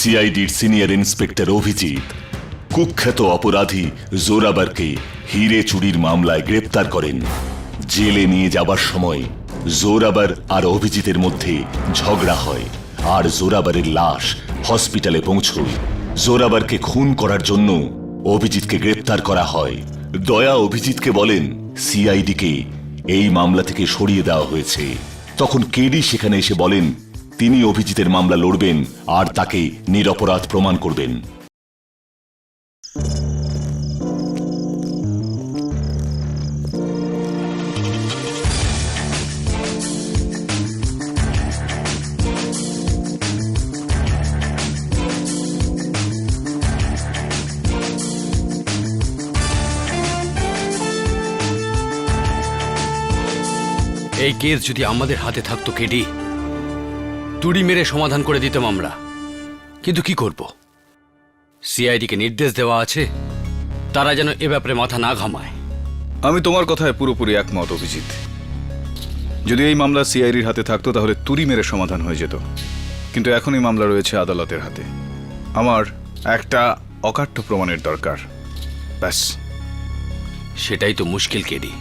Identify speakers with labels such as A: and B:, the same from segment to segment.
A: সিআইডির senior inspector Abhijit কুখ্যাত অপরাধী জোরাবারকে হিরে চুরির মামলায় গ্রেপ্তার করেন। জেলে নিয়ে যাবার সময় জোরাবার আর অভিজিতের মধ্যে ঝগড়া হয়, আর জোরাবারের লাশ হসপিটালে পৌঁছয়। জোরাবারকে খুন করার জন্য অভিজিৎকে গ্রেপ্তার করা হয়। দয়া অভিজিৎকে বলেন সিআইডিকে এই মামলা থেকে সরিয়ে দেওয়া হয়েছে। তখন কেডি সেখানে এসে বলেন তিনি অভিজিতের মামলা লড়বেন আর তাকে নিরপরাধ প্রমাণ করবেন।
B: এই কেস যদি আমাদের হাতে থাকতো কেডি, তুড়ি মেরে সমাধান করে দিতাম আমরা। কিন্তু কি করব, সিআইডিকে নির্দেশ দেওয়া আছে তারা যেন এ ব্যাপারে মাথা না ঘামায়।
C: আমি তোমার কথায় পুরোপুরি একমত অভিজিৎ। যদি এই মামলা সিআইডির হাতে থাকতো তাহলে তুড়ি মেরে সমাধান হয়ে যেত, কিন্তু এখন এই মামলা রয়েছে আদালতের হাতে। আমার একটা অকাট্য প্রমাণের দরকার, ব্যাস।
B: সেটাই তো মুশকিল কেডি।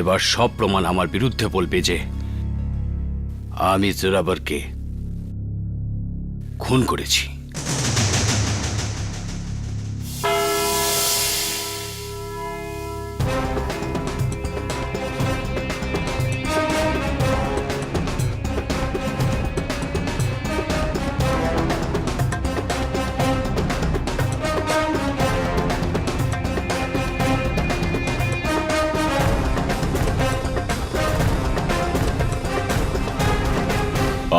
B: এবার সব প্রমাণ আমার বিরুদ্ধে বলবে যে আমি জোরাবারকে খুন করেছি।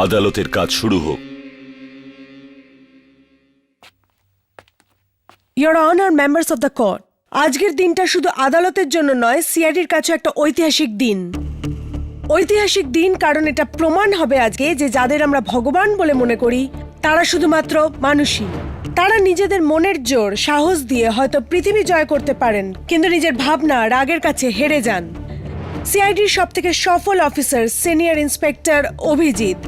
A: আদালতের কাজ শুরু হোক।
D: Your honour, members of the court, আজকের দিনটা শুধু আদালতের জন্য নয়, সিআইডির কাছে একটা ঐতিহাসিক দিন। ঐতিহাসিক দিন কারণ এটা প্রমাণ হবে আজকে যে যাদের আমরা ভগবান বলে মনে করি তারা শুধুমাত্র মানুষই। তারা নিজেদের মনের জোর, সাহস দিয়ে হয়তো পৃথিবী জয় করতে পারেন, কিন্তু নিজের ভাবনা, রাগের কাছে হেরে যান। সিআইডির সবথেকে সফল অফিসার সিনিয়র ইন্সপেক্টর অভিজিৎ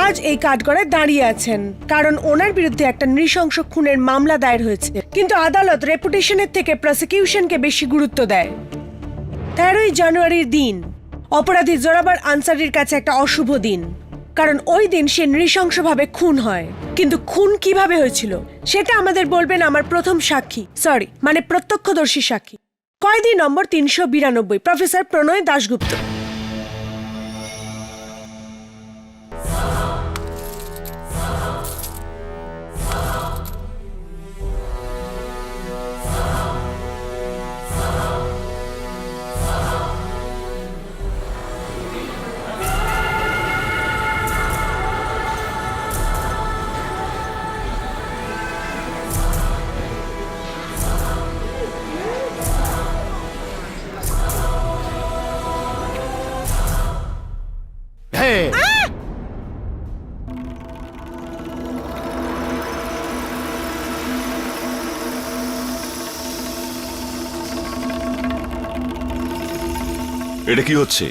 D: আজ এই কাঠগড়ায় দাঁড়িয়ে আছেন কারণ ওনার বিরুদ্ধে একটা নৃশংস খুনের মামলা দায়ের হয়েছে। কিন্তু আদালত রেপুটেশনের থেকে প্রসিকিউশনকে বেশি গুরুত্ব দেয়। 13ই জানুয়ারির দিন অপরাধী জোরাবার আনসারির কাছে একটা অশুভ দিন, কারণ ওই দিন সে নৃশংসভাবে খুন হয়। কিন্তু খুন কিভাবে হয়েছিল সেটা আমাদের বলবেন আমার প্রথম সাক্ষী, মানে প্রত্যক্ষদর্শী সাক্ষী, কয়েদি নম্বর 392, প্রফেসর প্রণয় দাশগুপ্ত।
A: এটা কি হচ্ছে?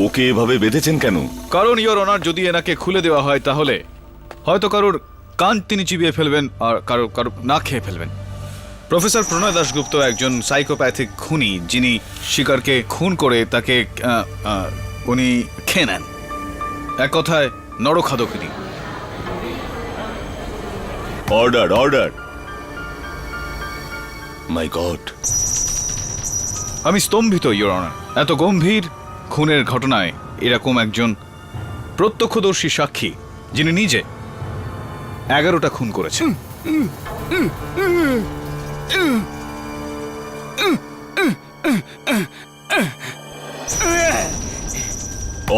A: ওকে এভাবে বেঁধেছেন কেন?
C: কারণ ইয়োর অনার, যদি এনাকে খুলে দেওয়া হয় তাহলে হয়তো কারোর কান তিনি চিবিয়ে ফেলবেন আর কারো না খেয়ে ফেলবেন। প্রফেসর প্রণয় দাশগুপ্ত একজন সাইকোপ্যাথিক খুনি, যিনি শিকারকে খুন করে তাকে উনি খেয়ে নেন। এক কথায় নরখাদকিনী।
A: Order, order. মাই গড,
C: আমি স্তম্ভিত ইয়োর অনার। এত গম্ভীর খুনের ঘটনায় এরকম একজন প্রত্যক্ষদর্শী সাক্ষী, যিনি নিজে 11টা খুন করেছেন।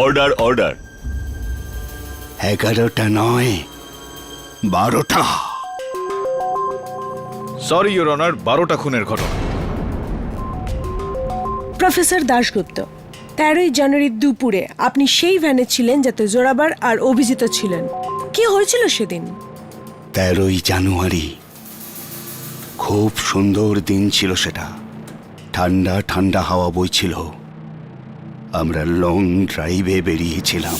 A: Order, order.
E: 11টা নয়, 12টা।
C: সরি ইয়োর অনার, 12টা খুনের ঘটনা।
D: প্রফেসর দাশগুপ্ত, 13ই জানুয়ারির দুপুরে আপনি সেই ভ্যানে ছিলেন যাতে জোরাবার আর অভিজিৎ ছিলেন। কি হয়েছিল সেদিন?
E: 13ই জানুয়ারি, খুব সুন্দর দিন ছিল সেটা। ঠান্ডা ঠান্ডা হাওয়া বইছিল। আমরা লং ড্রাইভে বেরিয়েছিলাম।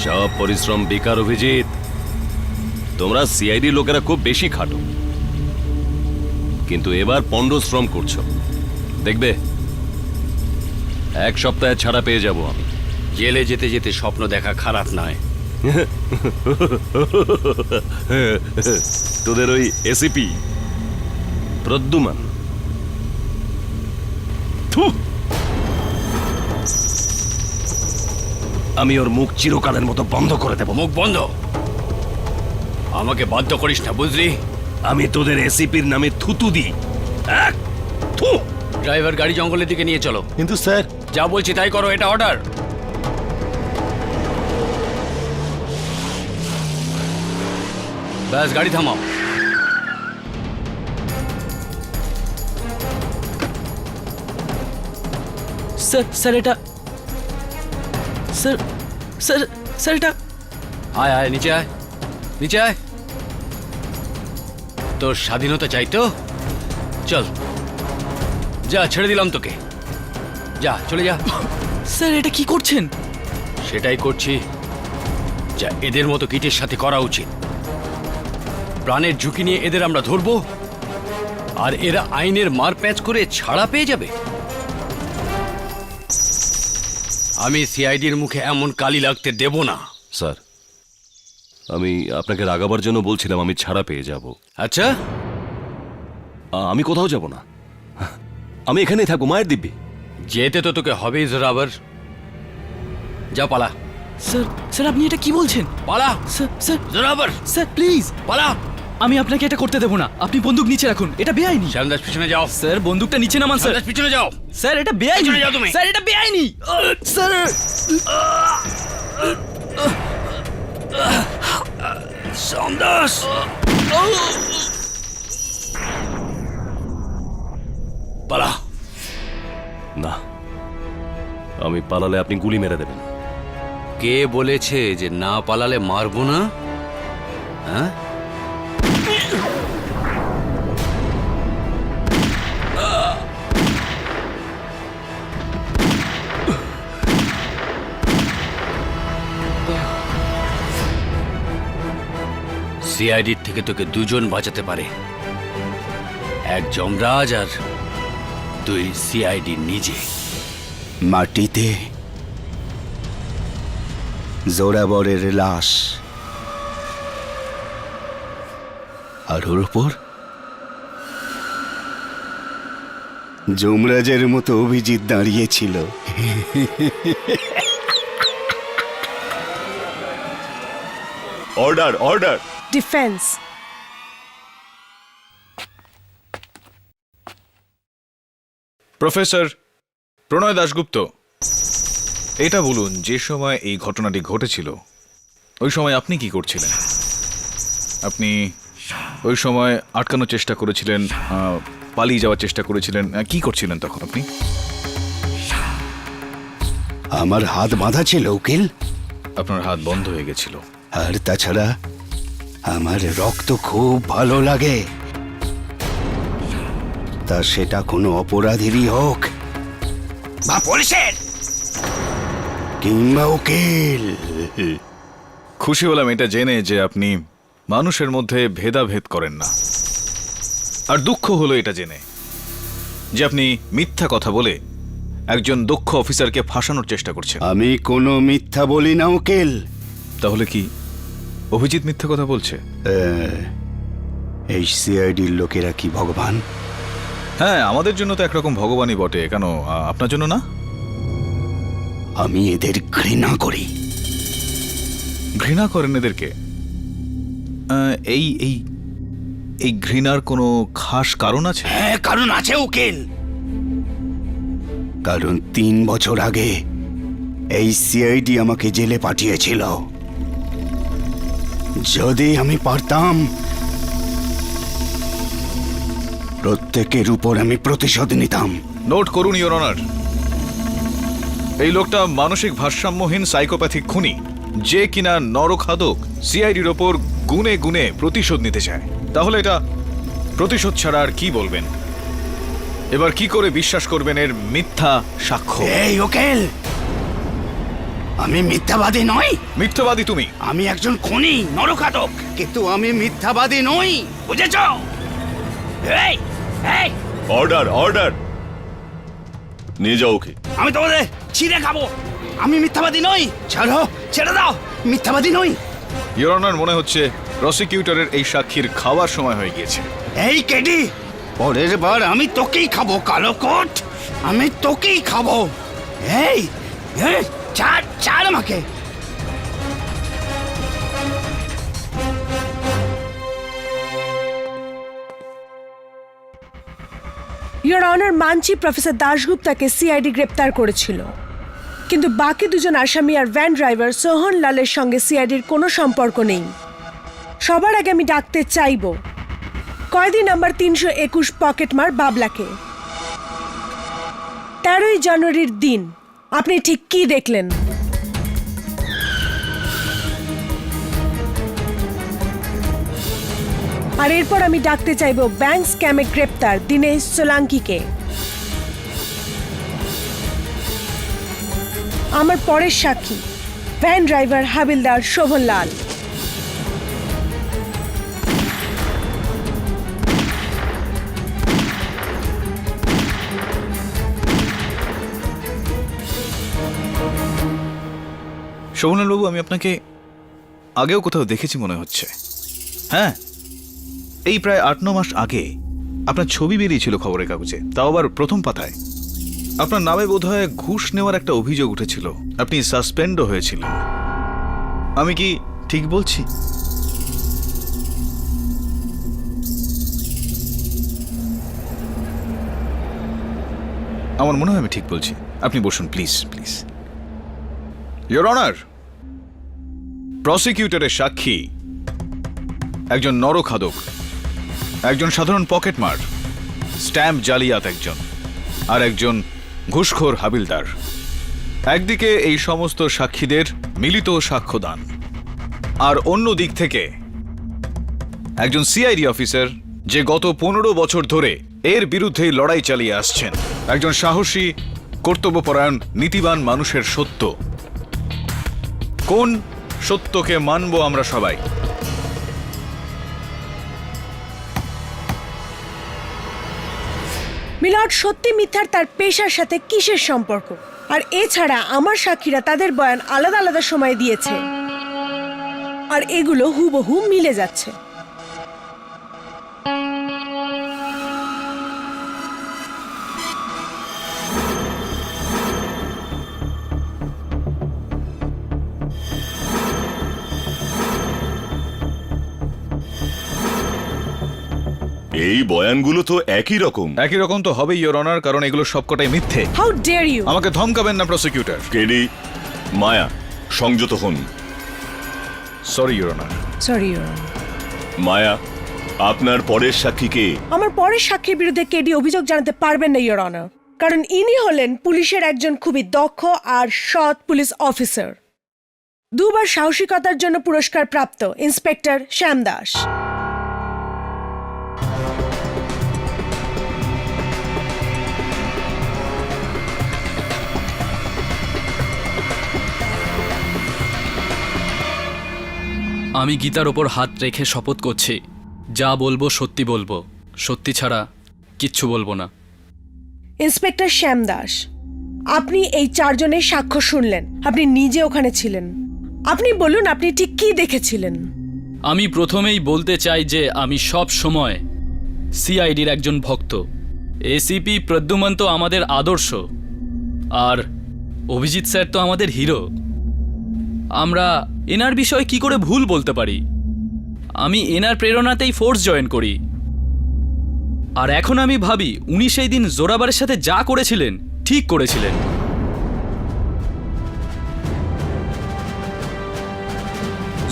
F: সব পরিশ্রম বেকার অভিজিৎ। তোমরা সিআইডি লোকেরা খুব বেশি খাটো, কিন্তু এবার পণ্ডশ্রম করছো। দেখবে 1 সপ্তাহে ছাড়া পেয়ে যাব আমি।
B: জেলে যেতে যেতে স্বপ্ন দেখা খারাপ নয়।
F: তোদের ওই এসিপি প্রদ্যুমান, থু! আমি ওর মুখ চিরকালের মতো বন্ধ করে দেব।
B: মুখ বন্ধ? আমাকে বাধ্য করিস না, বুঝলি?
F: আমি তোদের এসিপির নামে থুতু দিই। এক থু!
B: ড্রাইভার গাড়ি জঙ্গলের দিকে নিয়ে চলো।
A: কিন্তু স্যার,
B: যা বলছি তাই করো, এটা অর্ডার। ব্যাস, গাড়ি থামাও।
G: স্যার স্যার এটা স্যার স্যার স্যার এটা
B: আয় আয়, নিচে আয়, নিচে আয়। তোর স্বাধীনতা চাই তো? চল, যা, ছেড়ে দিলাম তোকে। যা, চলে যা।
G: স্যার এটা কি করছেন?
B: সেটাই করছি যা এদের মতো কীটের সাথে করা উচিত। প্রাণের ঝুঁকি নিয়ে এদের আমরা ধরবো, আর এরা আইনের মারপ্যাঁচ করে ছাড়া পেয়ে যাবে। আমি সিআইডির মুখে এমন কালি লাগতে দেব না।
F: স্যার, আমি আপনাকে রাগাবার জন্য বলছিলাম আমি ছাড়া পেয়ে যাব।
B: আচ্ছা,
F: আমি কোথাও যাব না, আমি এখানেই থাকবো মায়ের দিব্যি।
B: যেতে তো তোকে হবেই জোরাবার। যা, পালা
G: স্যার স্যার আপনি এটা কি বলছেন?
B: পালা
G: sir sir
B: Zorawar,
G: sir please,
B: পালা।
G: আমি আপনাকে এটা করতে দেবো না। আপনি বন্দুক নিচে রাখুন, এটা বেআইনি।
B: শ্যামদাস, পিছনে যাও।
G: স্যার বন্দুকটা নিচে নামান স্যার।
B: শ্যামদাস, পিছনে যাও।
G: স্যার এটা বেআইনি।
B: পিছনে যাও তুমি।
G: স্যার এটা বেআইনি। স্যার
B: শ্যামদাস, পালা।
F: না, আমি পালালে আপনি গুলি মেরে দেবেন।
B: কে বলেছে যে না পালালে মারবো না? হ্যাঁ, সিআইডির থেকে তোকে দুজন বাঁচাতে পারে, এক যমরাজ আর তুই সিআইডি নিজে।
E: মাটিতে জোরাবরের লাশ, আর ওর উপর যমরাজের মতো অভিজিৎ দাঁড়িয়েছিল।
A: Order, order.
D: ডিফেন্স।
C: প্রফেসর প্রণয় দাশগুপ্ত, এটা বলুন, যে সময় এই ঘটনাটি ঘটেছিল ওই সময় আপনি কি করছিলেন? আপনি ওই সময় আটকানোর চেষ্টা করেছিলেন, পালিয়ে যাওয়ার চেষ্টা করেছিলেন, কি করছিলেন তখন আপনি?
E: আমার হাত বাঁধা ছিল উকিল,
C: আপনার হাত বন্ধ হয়ে গেছিল।
E: আর তাছাড়া আমার রক্ত খুব ভালো লাগে, তা সেটা কোনো অপরাধীরই হোক বা পুলিশের কিংবা উকিল।
C: খুশি হলাম এটা জেনে যে আপনি মানুষের মধ্যে ভেদাভেদ করেন না। আর দুঃখ হলো এটা জেনে যে আপনি মিথ্যা কথা বলে একজন দক্ষ অফিসারকে ফাঁসানোর চেষ্টা করছেন।
E: আমি কোনো মিথ্যা বলি না উকিল।
C: তাহলে কি অভিজিৎ মিথ্যা কথা বলছে?
E: এই সিআইডির লোকেরা কি ভগবান?
C: হ্যাঁ, আমাদের জন্য তো একরকম ভগবানই বটে, কেন আপনার জন্য না?
E: আমি এদের ঘৃণা করি।
C: ঘৃণা করেন এদেরকে? এই এই এই ঘৃণার কোনো খাস কারণ আছে?
E: হ্যাঁ, কারণ আছে উকিল। কারণ 3 বছর আগে এই সিআইডি আমাকে জেলে পাঠিয়েছিল। যদি আমি পারতাম, প্রত্যেকের উপর আমি প্রতিশোধ নিতাম।
C: নোট করুন ইওর অনার, এই লোকটা মানসিক ভারসাম্যহীন সাইকোপ্যাথিক খুনি, যে কিনা নরখাদক সিআইডির ওপর গুনে গুনে প্রতিশোধ নিতে চায়। তাহলে এটা প্রতিশোধ ছাড়া আর কি বলবেন? এবার কি করে বিশ্বাস করবেন এর মিথ্যা সাক্ষ্য?
E: এই উকিল, আমি মিথ্যাবাদী নই।
C: মিথ্যাবাদী তুমি।
E: আমি একজন খুনি, নরখাদক, কিন্তু আমি মিথ্যাবাদী নই, বুঝেছ? এই এই,
A: অর্ডার অর্ডার, নিয়ে যাও ওকে।
E: আমি তোমাদের ছিঁড়ে খাবো। আমি মিথ্যাবাদী নই। ছাড়ো, ছেড়ে দাও, মিথ্যাবাদী নই।
C: ইওর অনার, মনে হচ্ছে প্রসিকিউটরের এই সাক্ষীর খাওয়ার সময় হয়ে গিয়েছে।
E: এই কেডি, পরের বার আমি তোকেই খাবো, কালো কোট, আমি তোকেই খাবো। এই এই, ছাড় ছাড় আমাকে।
D: ইয়োর অনার, মানছি প্রফেসর দাশগুপ্তাকে সিআইডি গ্রেপ্তার করেছিল, কিন্তু বাকি দুজন আসামি আর ভ্যান ড্রাইভার সোহন লালের সঙ্গে সিআইডির কোনো সম্পর্ক নেই। সবার আগে আমি ডাকতে চাইব কয়েদি নাম্বার 321 পকেটমার বাবলাকে। 13ই জানুয়ারির দিন আপনি ঠিক কি দেখলেন? আর এরপর আমি ডাকতে চাইব ব্যাংক স্ক্যামে গ্রেপ্তার দিনেশ সোলাঙ্কিকে। আমার পরের সাক্ষী ভ্যান ড্রাইভার হাবিলদার শোভন লাল।
C: শোভনলাল বাবু, আমি আপনাকে আগেও কোথাও দেখেছি মনে হচ্ছে। হ্যাঁ, এই প্রায় 8-9 মাস আগে আপনার ছবি বেরিয়েছিল খবরের কাগজে, তাও আবার প্রথম পাতায়। আপনার নামে বোধহয় ঘুষ নেওয়ার একটা অভিযোগ উঠেছিল, আপনি সাসপেন্ডও হয়েছিলেন। আমি কি ঠিক বলছি? আমার মনে হয় আমি ঠিক বলছি। আপনি বসুন প্লিজ প্লিজ। ইওর অনার, প্রসিকিউটরের সাক্ষী একজন নরখাদক, একজন সাধারণ পকেটমার, স্ট্যাম্প জালিয়াত একজন, আর একজন ঘুষখোর হাবিলদার। একদিকে এই সমস্ত সাক্ষীদের মিলিত সাক্ষ্যদান, আর অন্য দিক থেকে একজন সিআইডি অফিসার যে গত 15 বছর ধরে এর বিরুদ্ধে লড়াই চালিয়ে আসছেন, একজন সাহসী, কর্তব্যপরায়ণ, নীতিবান মানুষের সত্য। কোন সত্যকে মানব আমরা সবাই?
D: মিলর্ড, সত্যি মিথ্যার তার পেশার সাথে কিসের সম্পর্ক? আর এছাড়া আমার সাক্ষীরা তাদের বয়ান আলাদা আলাদা সময় দিয়েছে, আর এগুলো হুবহু মিলে যাচ্ছে।
A: এই বয়ানগুলো তো একই রকম।
C: একই রকম তো হবেই ইওর অনার, কারণ এগুলো সবকটাই মিথ্যে।
D: How dare you!
C: আমাকে ধমকাবেন না প্রসিকিউটর।
A: কেডি, মায়া, সংযত হন।
C: Sorry your honour.
D: Sorry your honour.
A: Maya, আপনার পরের সাক্ষীকে।
D: আমার পরের সাক্ষীর বিরুদ্ধে কেডি অভিযোগ জানাতে পারবেন না ইওর অনার, কারণ ইনি হলেন পুলিশের একজন খুবই দক্ষ আর সৎ পুলিশ অফিসার, 2 বার সাহসিকতার জন্য পুরস্কার প্রাপ্ত ইন্সপেক্টর শ্যাম দাস।
G: আমি গীতার ওপর হাত রেখে শপথ করছি, যা বলবো সত্যি বলবো, সত্যি ছাড়া কিচ্ছু বলবো না।
D: ইন্সপেক্টর শ্যাম দাস, আপনি এই 4 জনের সাক্ষ্য শুনলেন, আপনি নিজে ওখানে ছিলেন। আপনি বলুন আপনি ঠিক কি দেখেছিলেন?
G: আমি প্রথমেই বলতে চাই যে আমি সব সময় সিআইডির একজন ভক্ত। এসিপি প্রদ্যুমন তো আমাদের আদর্শ, আর অভিজিৎ স্যার তো আমাদের হিরো। আমরা এনার বিষয়ে কি করে ভুল বলতে পারি? আমি এনার প্রেরণাতেই ফোর্স জয়েন করি, আর এখন আমি ভাবি উনি সেই দিন জোরাবারের সাথে যা করেছিলেন ঠিক করেছিলেন।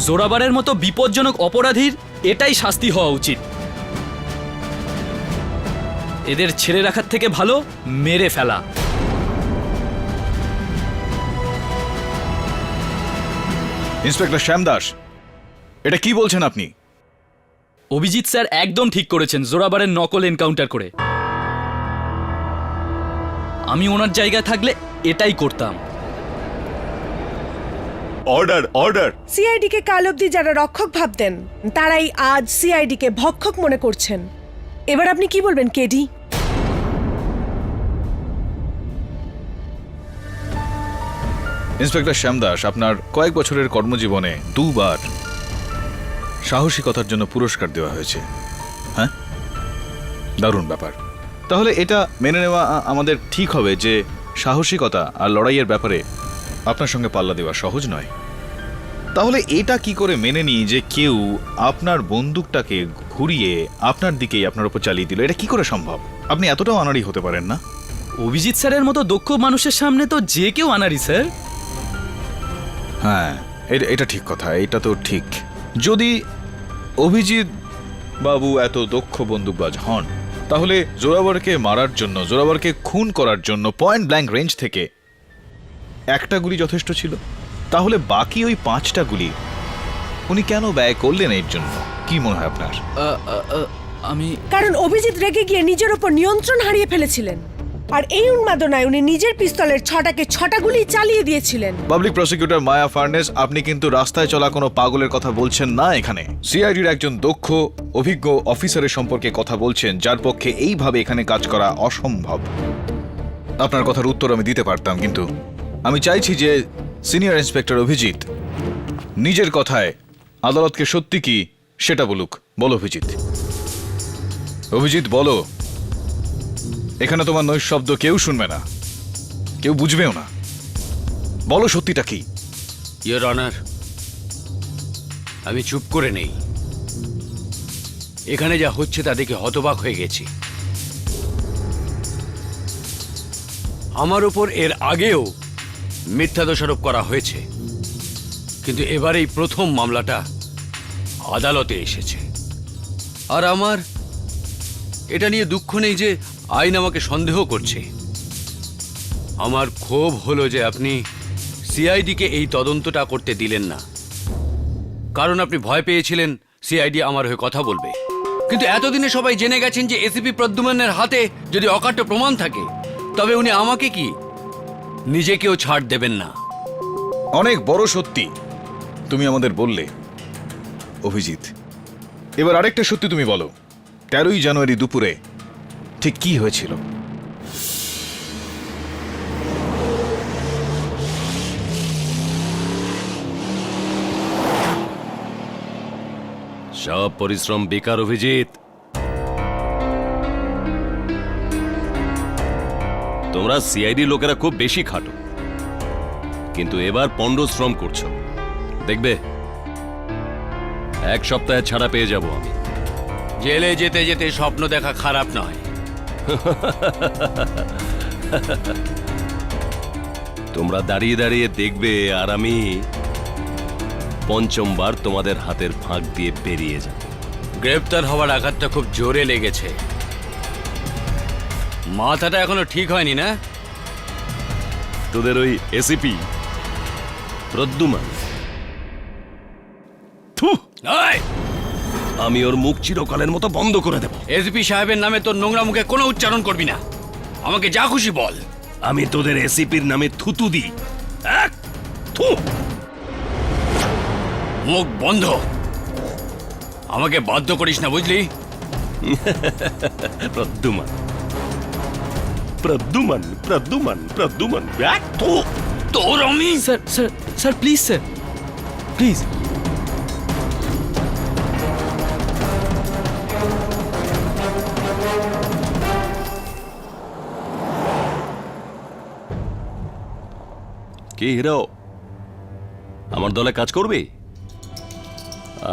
G: জোরাবারের মতো বিপজ্জনক অপরাধীর এটাই শাস্তি হওয়া উচিত। এদের ছেড়ে রাখার থেকে ভালো মেরে ফেলা।
C: ইন্সপেক্টর শ্যাম দাস, এটা কি বলছেন আপনি?
G: অভিজিৎ স্যার একদম ঠিক করেছেন জোরাবারের নকল এনকাউন্টার করে। আমি ওনার জায়গায় থাকলে এটাই করতাম।
A: Order order.
D: সিআইডি কে কাল অবধি যারা রক্ষক ভাবতেন তারাই আজ সিআইডি কে ভক্ষক মনে করছেন। এবার আপনি কি বলবেন কেডি?
C: ইন্সপেক্টর শ্যামদাস, আপনার কয়েক বছরের কর্মজীবনে 2 বার সাহসিকতার জন্য পুরস্কার দেওয়া হয়েছে। হ্যাঁ, দারুণ ব্যাপার। তাহলে এটা মেনে নেওয়া আমাদের ঠিক হবে যে সাহসিকতা আর লড়াইয়ের ব্যাপারে আপনার সঙ্গে পাল্লা দেওয়া সহজ নয়। তাহলে এটা কি করে মেনে নিই যে কেউ আপনার বন্দুকটাকে ঘুরিয়ে আপনার দিকেই আপনার উপর চালিয়ে দিল? এটা কি করে সম্ভব? আপনি এতটাও আনাড়ি হতে পারেন না।
G: অভিজিৎ স্যারের মতো দক্ষ মানুষের সামনে তো যে কেউ আনারি স্যার।
C: হ্যাঁ, এটা ঠিক কথা, এটা তো ঠিক। যদি অভিজিৎ বাবু এত দক্ষ বন্দুকবাজ হন, তাহলে জোরাবরকে মারার জন্য, জোরাবরকে খুন করার জন্য পয়েন্ট ব্ল্যাঙ্ক রেঞ্জ থেকে একটা গুলি যথেষ্ট ছিল। তাহলে বাকি ওই 5টা গুলি উনি কেন ব্যয় করলেন এর জন্য? কি মনে হয় আপনার?
G: আমি
D: কারণ অভিজিৎ রেগে গিয়ে নিজের ওপর নিয়ন্ত্রণ হারিয়ে ফেলেছিলেন, আর এই উন্মাদনায় উনি নিজের পিস্তলের 6টা গুলি চালিয়ে দিয়েছিলেন।
C: পাবলিক প্রসিকিউটর মায়া ফার্নেস, আপনি কিন্তু রাস্তায় চলা কোনো পাগলের কথা বলছেন না। এখানে সিআইডির একজন দক্ষ অভিজ্ঞ অফিসারের সম্পর্কে কথা বলছেন, যার পক্ষে এইভাবে এখানে কাজ করা অসম্ভব। আপনার কথার উত্তর আমি দিতে পারতাম, কিন্তু আমি চাইছি যে সিনিয়র ইন্সপেক্টর অভিজিৎ নিজের কথায় আদালতকে সত্যি কি সেটা বলুক। বলো অভিজিৎ, অভিজিৎ বলো। এখানে তোমার নৈশব্দ কেউ শুনবে না, কেউ বুঝবেও না। বলো সত্যিটা কি?
B: ইয়োর অনার, আমি চুপ করে নেই। এখানে যা হচ্ছে তা দেখে হতবাক হয়ে গেছি। আমার উপর এর আগেও মিথ্যা দোষারোপ করা হয়েছে, কিন্তু এবার এই প্রথম মামলাটা আদালতে এসেছে। আর আমার এটা নিয়ে দুঃখ নেই যে আইন আমাকে সন্দেহ করছে। আমার ক্ষোভ হলো যে আপনি সিআইডিকে এই তদন্তটা করতে দিলেন না, কারণ আপনি ভয় পেয়েছিলেন সিআইডি আমার হয়ে কথা বলবে। কিন্তু এতদিনে সবাই জেনে গেছেন যে এসিপি প্রদ্যুম্নের হাতে যদি অকাট্য প্রমাণ থাকে, তবে উনি আমাকে কি নিজেকেও ছাড় দেবেন না।
C: অনেক বড় সত্যি তুমি আমাদের বললে অভিজিৎ। এবার আরেকটা সত্যি তুমি বলো, 13ই জানুয়ারি দুপুরে ঠিক কি হয়েছিল?
F: সব পরিশ্রম বেকার অভিজিৎ। তোমরা সিআইডি লোকেরা খুব বেশি খাটো, কিন্তু এবার পণ্ডশ্রম করছো। দেখবে 1 সপ্তাহে ছাড়া পেয়ে যাব আমি।
B: জেলে যেতে যেতে স্বপ্ন দেখা খারাপ নয়।
F: তোমরা দাঁড়িয়ে দাঁড়িয়ে দেখবে আর আমি 5বার তোমাদের হাতের ফাঁক দিয়ে বেরিয়ে যাব।
B: গ্রেপ্তার হওয়ার আঘাতটা খুব জোরে লেগেছে। মাথাটা এখনো ঠিক হয়নি না?
F: তোদের ওই এসিপি প্রদ্যুমান, আমি ওর মুখ চিরকালের মতো বন্ধ করে দেব।
B: এসপি সাহেবের নামে তোর নোংরা মুখে কোনো উচ্চারণ করবি না। আমাকে যা খুশি বল।
F: আমি তোদের এসিপির নামে থুতু দিই। থু।
B: মুখ বন্ধ। আমাকে বাধ্য করিস না, বুঝলি?
F: প্রদ্যুমান, প্রদ্যুমান, প্রদ্যুমান, প্রদ্যুমান।
B: তোর আমি
G: sir sir sir please sir, please.
F: কি হিরো, আমার দলে কাজ করবি?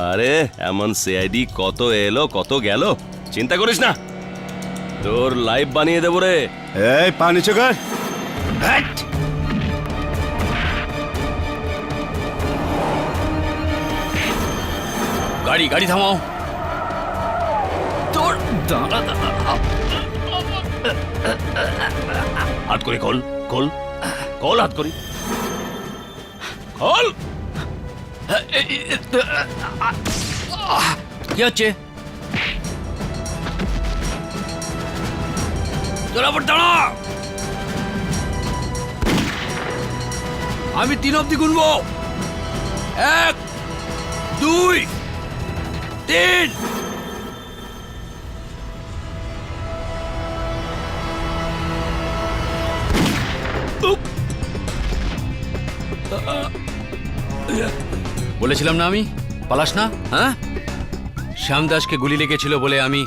F: আরে এমন সিআইডি কত এলো কত গেল, চিন্তা করিস না, তোর লাইভ বানিয়ে দেবো রে।
E: এই পানি চোখের
B: গাড়ি গাড়ি থামাও।
G: তোর দাঁড়া দাঁড়া।
F: হাত করি খোল, খোল, খোল হাত করি, খোল।
B: কি হচ্ছে? তোরা দাঁড়া, আমি 3 অব্দি গুনবো। 1 2 3। বলেছিলাম না আমি, পালাস না। হ্যাঁ, শ্যামদাসকে গুলি লেগেছিল বলে আমি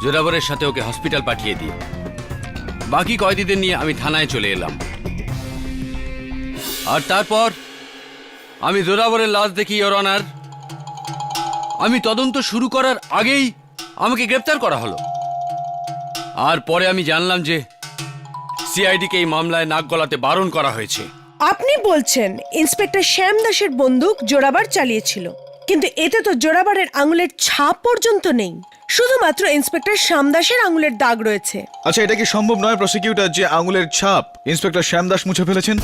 B: জোরাবরের সাথে ওকে হসপিটাল পাঠিয়ে দিই। বাকি কয়েদিদের নিয়ে আমি থানায় চলে এলাম। আর তারপর আমি জোরাবরের লাশ দেখি, ইওর অনার। আমি তদন্ত শুরু করার আগেই আমাকে গ্রেপ্তার করা হলো। আর পরে আমি জানলাম যে সিআইডিকে এই মামলায় নাক গলাতে বারণ করা হয়েছে।
D: আপনি বলছেন ইন্সপেক্টর শ্যাম দাসের বন্দুক জোরাবার চালিয়েছিল, কিন্তু এতে তো জোরাবারের আঙুলের ছাপ পর্যন্ত নেই, শুধুমাত্র ইন্সপেক্টর শ্যাম দাসের আঙুলের দাগ রয়েছে।
C: আচ্ছা, এটা কি সম্ভব নয় প্রসিকিউটর যে আঙুলের ছাপ ইন্সপেক্টর শ্যামদাস মুছে ফেলেছেন?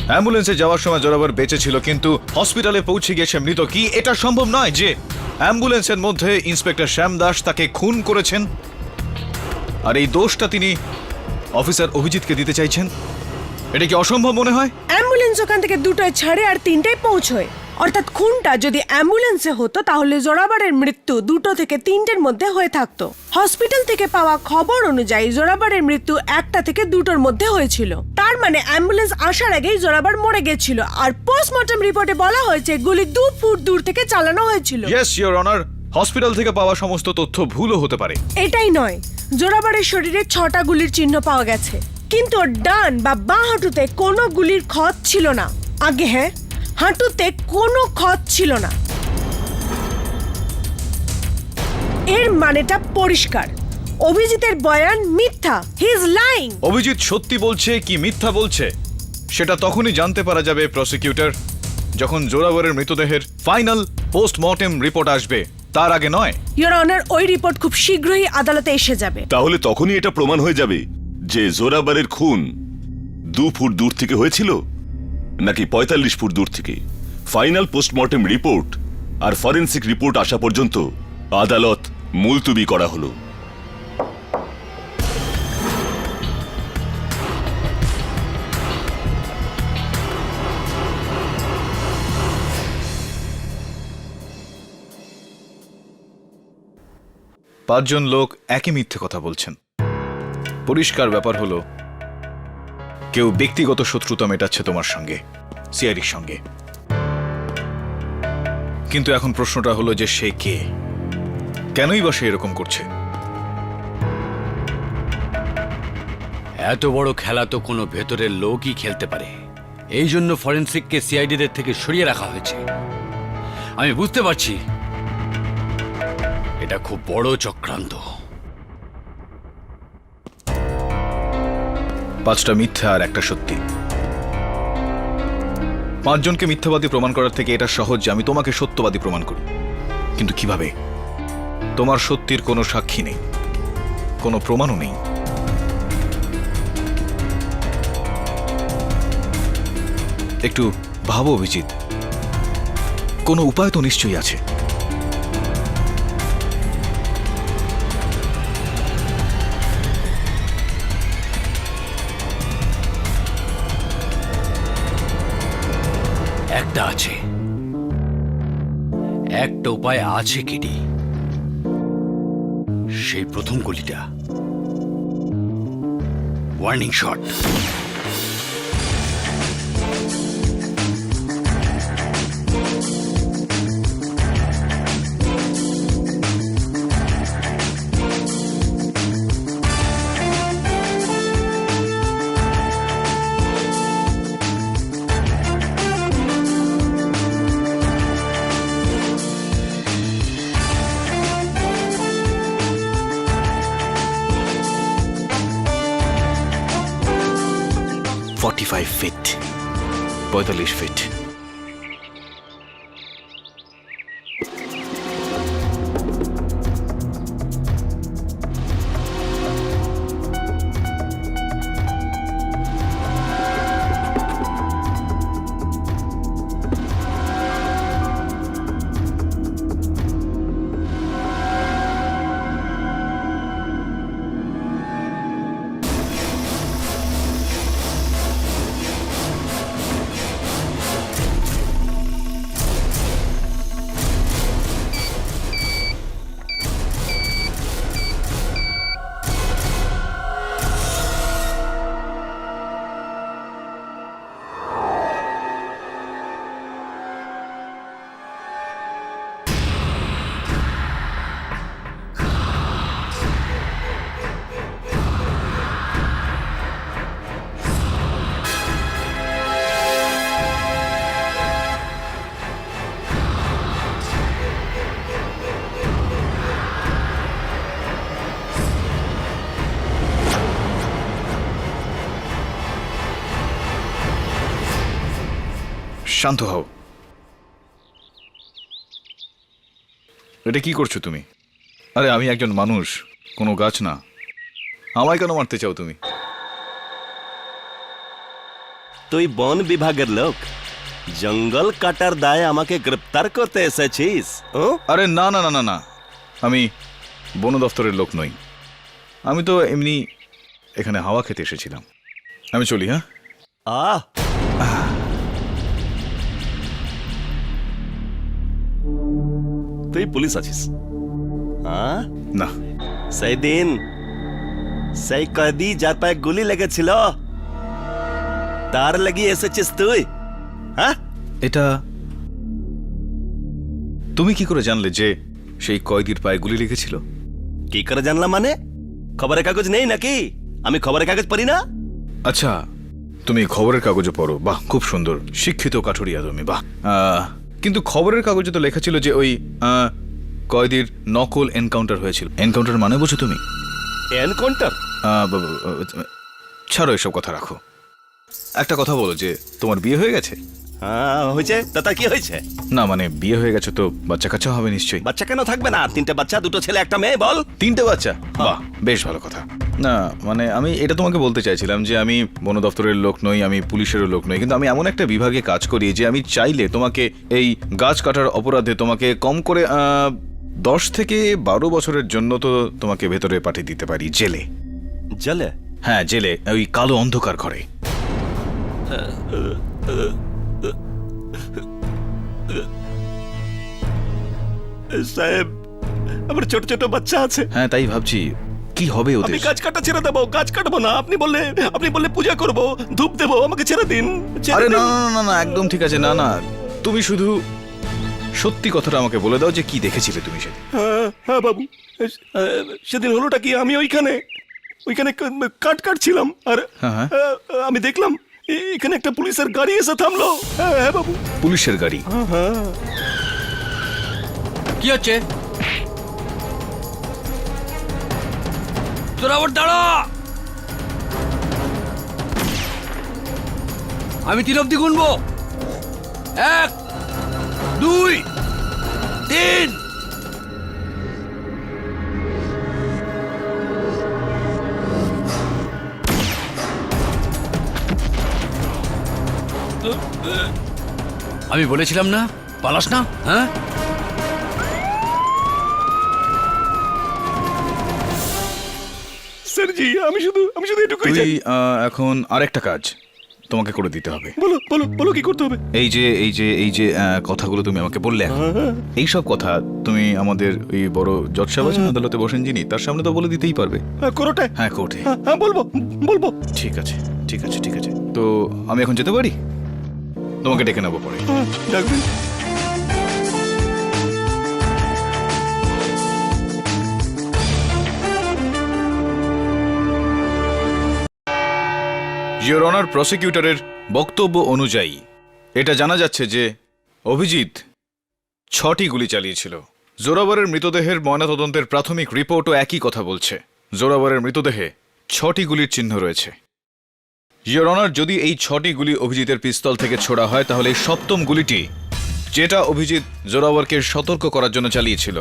C: অ্যাম্বুলেন্সে যাওয়ার সময় জোরাবার বেঁচে ছিল, কিন্তু হসপিটালে পৌঁছে গিয়েছে মৃত। কি এটা সম্ভব নয় যে অ্যাম্বুলেন্সের মধ্যে ইন্সপেক্টর শ্যামদাস তাকে খুন করেছেন, আর এই দোষটা তিনি অফিসার অভিজিৎকে দিতে চাইছেন? এটা কি অসম্ভব মনে হয়?
D: অ্যাম্বুলেন্স ওখান থেকে 2টায় ছাড়ে আর 3টায় পৌঁছয়, অর্থাৎ খুনটা যদি অ্যাম্বুলেন্সে হতো তাহলে জোরাবারের মৃত্যু 2টো থেকে 3টের মধ্যে হয়ে থাকতো। হসপিটাল থেকে পাওয়া খবর অনুযায়ী জোরাবারের মৃত্যু 1টা থেকে 2টোর মধ্যে হয়েছিল। তার মানে অ্যাম্বুলেন্স আসার আগেই জোরাবার মরে গেছিল, আর পোস্টমর্টম রিপোর্টে বলা হয়েছে গুলি 2 ফুট দূর থেকে চালানো হয়েছিল।
C: ইয়েস ইওর অনার, হসপিটাল থেকে পাওয়া সমস্ত তথ্য ভুলও হতে পারে।
D: এটাই নয়, জোরাবারের শরীরে 6টা গুলির চিহ্ন পাওয়া গেছে, কিন্তু ওর ডান বা বাঁ হাঁটুতে কোনো গুলির ক্ষত ছিল না। আগে হ্যাঁ, হাঁটুতে কোনো ক্ষত ছিল না। এর মানেটা পরিষ্কার, অভিজিতের বয়ান মিথ্যা। He is lying.
C: অভিজিৎ সত্যি বলছে কি মিথ্যা বলছে সেটা তখনই জানতে পারা যাবে প্রসিকিউটর, যখন জোরাবরের মৃতদেহের ফাইনাল পোস্টমর্টেম রিপোর্ট আসবে, তার আগে নয়।
D: ইওর অনার, ওই রিপোর্ট খুব শীঘ্রই আদালতে এসে যাবে।
A: তাহলে তখনই এটা প্রমাণ হয়ে যাবে যে জোরাবারের খুন 2 ফুট দূর থেকে হয়েছিল নাকি 45 ফুট দূর থেকে। ফাইনাল পোস্টমর্টেম রিপোর্ট আর ফরেনসিক রিপোর্ট আসা পর্যন্ত আদালত মুলতুবি করা হলো।
C: পাঁচজন লোক একই মিথ্যে কথা বলছেন। পরিষ্কার ব্যাপার হলো কেউ ব্যক্তিগত শত্রুতা মেটাচ্ছে তোমার সঙ্গে, সিআইডির সঙ্গে। কিন্তু এখন প্রশ্নটা হলো যে সে কে, কেনই বা সে এরকম করছে?
B: এত বড় খেলা তো কোনো ভেতরের লোকই খেলতে পারে, এই জন্য ফরেনসিককে সিআইডিদের থেকে সরিয়ে রাখা হয়েছে। আমি বুঝতে পারছি এটা খুব বড় চক্রান্ত।
C: 5টা মিথ্যা আর একটা সত্যি। 5 জনকে মিথ্যাবাদী প্রমাণ করার থেকে এটা সহজ যে আমি তোমাকে সত্যবাদী প্রমাণ করি। কিন্তু কিভাবে? তোমার সত্যির কোনো সাক্ষী নেই, কোনো প্রমাণও নেই। একটু ভাবো অভিজিৎ, কোনো উপায় তো নিশ্চয়ই আছে।
B: একটা আছে, একটা উপায় আছে কেডি। সেই প্রথম গুলিটা ওয়ার্নিং শট।
C: Feet 45 feet. শান্ত হও। এটা কি করছো তুমি? আরে আমি একজন মানুষ, কোনো গাছ না। আমায় কেন মারতে চাও তুমি?
F: তুই বন বিভাগের লোক, জঙ্গল কাটার দায়ে আমাকে গ্রেপ্তার করতে এসেছিস?
C: আরে না না না না না, আমি বন দফতরের লোক নই। আমি তো এমনি এখানে হাওয়া খেতে এসেছিলাম। আমি চলি, হ্যাঁ?
F: আহ, তুই পুলিশ আছিস? হ্যাঁ,
C: না,
F: সেই দিন সেই কয়েদি যার পায়ে গুলি লেগেছিল তার লাগি এসেছিস তুই? হ্যাঁ,
C: এটা তুমি কি করে জানলে যে সেই কয়েদির পায়ে গুলি লেগেছিল?
F: কি করে জানলাম মানে? খবরের কাগজ নেই নাকি? আমি খবরের কাগজ পড়ি না?
C: আচ্ছা, তুমি খবরের কাগজে পড়ো, বাহ, খুব সুন্দর, শিক্ষিত কাঠুরিয়া তুমি, বাহ। কিন্তু খবরের কাগজে তো লেখা ছিল যে ওই কয়েদির নকল এনকাউন্টার হয়েছিল। এনকাউন্টার মানে বোঝো তুমি?
F: এনকাউন্টার?
C: ছাড়ো, এসব কথা রাখো। একটা কথা বলো, যে তোমার বিয়ে হয়ে গেছে?
F: হ্যাঁ হয়েছে। তা কি হয়েছে?
C: না মানে বিয়ে হয়ে গেছে তো বাচ্চা কাচ্চা হবে নিশ্চয়ই।
F: বাচ্চা কেন থাকবে না? 3টে বাচ্চা, 2টো ছেলে, 1টা মেয়ে। বল।
C: 3টে বাচ্চা? বাহ, বেশ ভালো কথা। না মানে আমি এটা তোমাকে বলতে চাইছিলাম যে আমি বন দপ্তরের লোক নই, আমি পুলিশেরও লোক নই, কিন্তু আমি এমন একটা বিভাগে কাজ করি যে আমি চাইলে তোমাকে এই গাছ কাটার অপরাধে তোমাকে কম করে 10 থেকে 12 বছরের জন্য তো তোমাকে ভেতরে পাঠিয়ে দিতে পারি, জেলে।
F: জেলে?
C: হ্যাঁ, জেলে, ওই কালো অন্ধকার ঘরে।
F: সাহেব, আমার ছোট ছোট বাচ্চা আছে।
C: হ্যাঁ, তাই ভাবছি কি হবে ওদের।
F: আমি গাছ কাটা ছেড়ে দেবো? গাছ কাটবো না। আপনি বললে পূজা করব, ধূপ দেবো, আমাকে ছেড়ে দিন।
C: আরে না না না না, একদম ঠিক আছে। না না, তুমি শুধু সত্যি কথাটা আমাকে বলে দাও যে কি দেখেছিলে তুমি সেদিন।
F: হ্যাঁ বাবু, সেদিন হলোটা কি, আমি ওইখানে কাটছিলাম আর
C: হ্যাঁ।
F: আমি দেখলাম এখানে একটা পুলিশের গাড়ি এসে থামলো। হ্যাঁ বাবু।
C: পুলিশের গাড়ি?
B: কি হচ্ছে? তোরা আবার দাঁড়া, আমি 3 অব্দি গুনবো। 1, 2, 3। আমি বলেছিলাম না পালাস না, হ্যাঁ?
F: স্যারজি, আমি শুধু এটুকুই
C: তুই
F: জানি।
C: এখন আরেকটা কাজ তোমাকে করে দিতে হবে।
F: বলো বলো বলো, কি করতে হবে?
C: এই যে কথাগুলো তুমি আমাকে বললে, এই সব কথা তুমি আমাদের ওই বড় জজ সাহেব আছেন আদালতে বসেন যিনি, তার সামনে তো বলে দিতেই পারবে।
F: কোর্টে?
C: হ্যাঁ, কোর্টে।
F: হ্যাঁ বলবো।
C: ঠিক আছে ঠিক আছে ঠিক আছে। তো আমি এখন যেতে পারি? তোমাকে ডেকে নেবো পরে।
F: ডাকবেন?
C: ইওর অনার, প্রসিকিউটরের বক্তব্য অনুযায়ী এটা জানা যাচ্ছে যে অভিজিৎ 6টি গুলি চালিয়েছিল। জোরাবরের মৃতদেহের ময়নাতদন্তের প্রাথমিক রিপোর্টও একই কথা বলছে। জোরাবরের মৃতদেহে 6টি গুলির চিহ্ন রয়েছে। ইওর অনার, যদি এই 6টি গুলি অভিজিতের পিস্তল থেকে ছোড়া হয় তাহলে এই 7ম গুলিটি, যেটা অভিজিৎ জোরাবরকে সতর্ক করার জন্য চালিয়েছিল,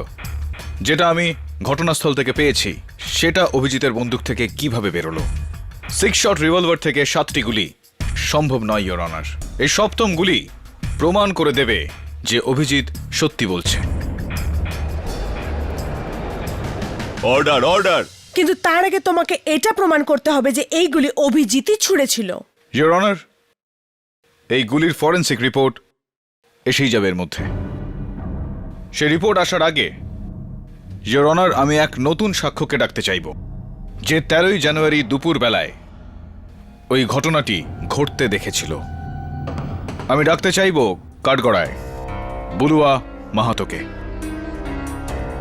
C: যেটা আমি ঘটনাস্থল থেকে পেয়েছি, সেটা অভিজিতের বন্দুক থেকে কিভাবে বেরোলো? 6 শট রিভলভার থেকে 7টি গুলি সম্ভব নয় ইওর অনার। এই 7ম গুলি প্রমাণ করে দেবে যে অভিজিৎ সত্যি বলছে।
F: Order order.
D: কিন্তু তার আগে তোমাকে এটা প্রমাণ করতে হবে যে এইগুলি অভিজিৎই ছুঁড়েছিল।
C: ইওর অনার, এই গুলির ফরেনসিক রিপোর্ট এসেই যাবে এর মধ্যে। সেই রিপোর্ট আসার আগে ইওর অনার, আমি এক নতুন সাক্ষ্যকে ডাকতে চাইব, যে 13ই জানুয়ারি দুপুর বেলায় ওই ঘটনাটি ঘটতে দেখেছিল। আমি ডাকতে চাইব কাঠগড়ায় বুলুয়া মাহাতোকে।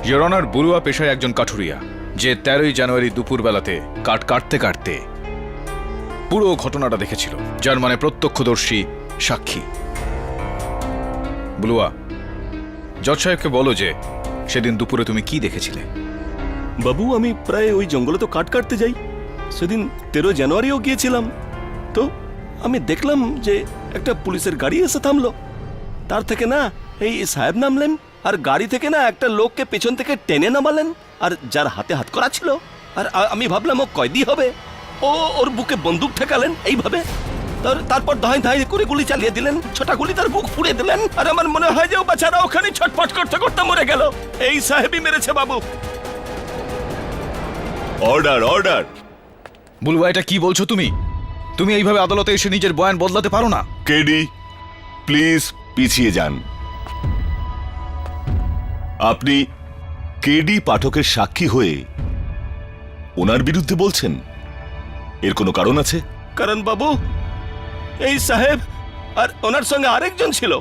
C: ইওর অনার, বুলুয়া পেশায় একজন কাঠুরিয়া, যে 13ই জানুয়ারি দুপুর বেলাতে কাঠ কাটতে কাটতে পুরো ঘটনাটা দেখেছিল, যার মানে প্রত্যক্ষদর্শী সাক্ষী। বুলুয়া, জজ সাহেবকে বলো যে সেদিন দুপুরে তুমি কি দেখেছিলে।
F: বাবু, আমি প্রায় ওই জঙ্গলে তো কাট কাটতে যাই। সেদিন 13 জানুয়ারিও গিয়েছিলাম। তো আমি দেখলাম যে একটা পুলিশের গাড়ি এসে থামলো। তার থেকে না এই সাহেব নামলেন আর গাড়ি থেকে না একটা লোককে পেছন থেকে টেনে নামালেন, আর যার হাতে হাত করা ছিল, আর আমি ভাবলাম ও কয়েদি হবে, ও ওর বুকে বন্দুক ঠেকালেন এইভাবে, তারপর ধাই ধাই করে গুলি চালিয়ে দিলেন, 6টা গুলি তার বুক পুড়ে দিলেন, আর আমার মনে হয় যে ও বাচ্চারা ওখানে ছটফট করতে করতে মরে গেল। এই সাহেবই মেরেছে বাবু।
A: Order order.
C: বুলবা, এটা কি বলছো তুমি? তুমি এইভাবে আদালতে এসে নিজের বয়ান বদলাতে পারো না।
A: কেডি প্লিজ পিছিয়ে যান। আপনি কেডি পাঠকের সাক্ষী হয়ে ওনার বিরুদ্ধে বলছেন, এর কোনো কারণ আছে?
F: কারণ বাবু, এই সাহেব আর ওনার সঙ্গে আরেকজন ছিল,